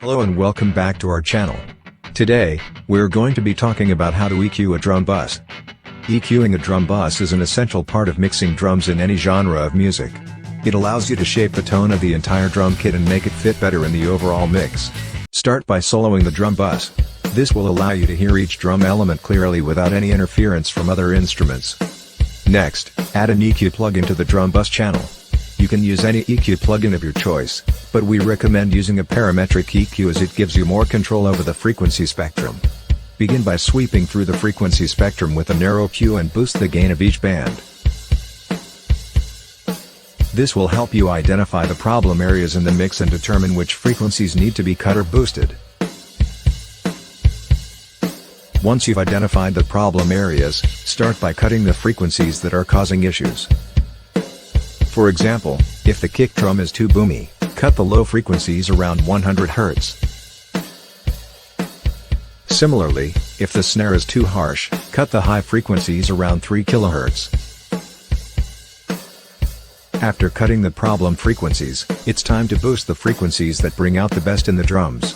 Hello and welcome back to our channel. Today, we're going to be talking about how to EQ a drum bus. EQing a drum bus is an essential part of mixing drums in any genre of music. It allows you to shape the tone of the entire drum kit and make it fit better in the overall mix. Start by soloing the drum bus. This will allow you to hear each drum element clearly without any interference from other instruments. Next, add an EQ plugin to the drum bus channel. You can use any EQ plugin of your choice, but we recommend using a parametric EQ as it gives you more control over the frequency spectrum. Begin by sweeping through the frequency spectrum with a narrow Q and boost the gain of each band. This will help you identify the problem areas in the mix and determine which frequencies need to be cut or boosted. Once you've identified the problem areas, start by cutting the frequencies that are causing issues. For example, if the kick drum is too boomy, cut the low frequencies around 100 Hz. Similarly, if the snare is too harsh, cut the high frequencies around 3 kHz. After cutting the problem frequencies, it's time to boost the frequencies that bring out the best in the drums.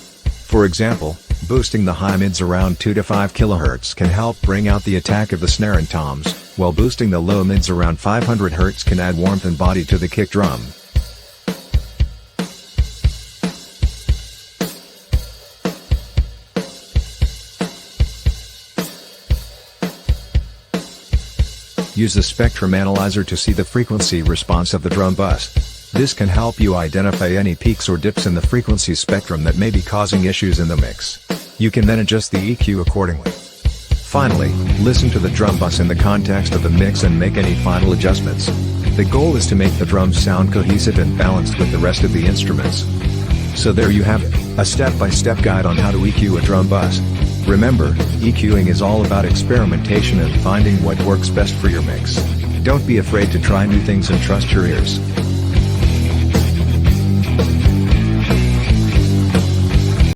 For example, boosting the high mids around 2 to 5 kHz can help bring out the attack of the snare and toms, while boosting the low mids around 500 Hz can add warmth and body to the kick drum. Use the spectrum analyzer to see the frequency response of the drum bus. This can help you identify any peaks or dips in the frequency spectrum that may be causing issues in the mix. You can then adjust the EQ accordingly. Finally, listen to the drum bus in the context of the mix and make any final adjustments. The goal is to make the drums sound cohesive and balanced with the rest of the instruments. So there you have it, a step-by-step guide on how to EQ a drum bus. Remember, EQing is all about experimentation and finding what works best for your mix. Don't be afraid to try new things and trust your ears.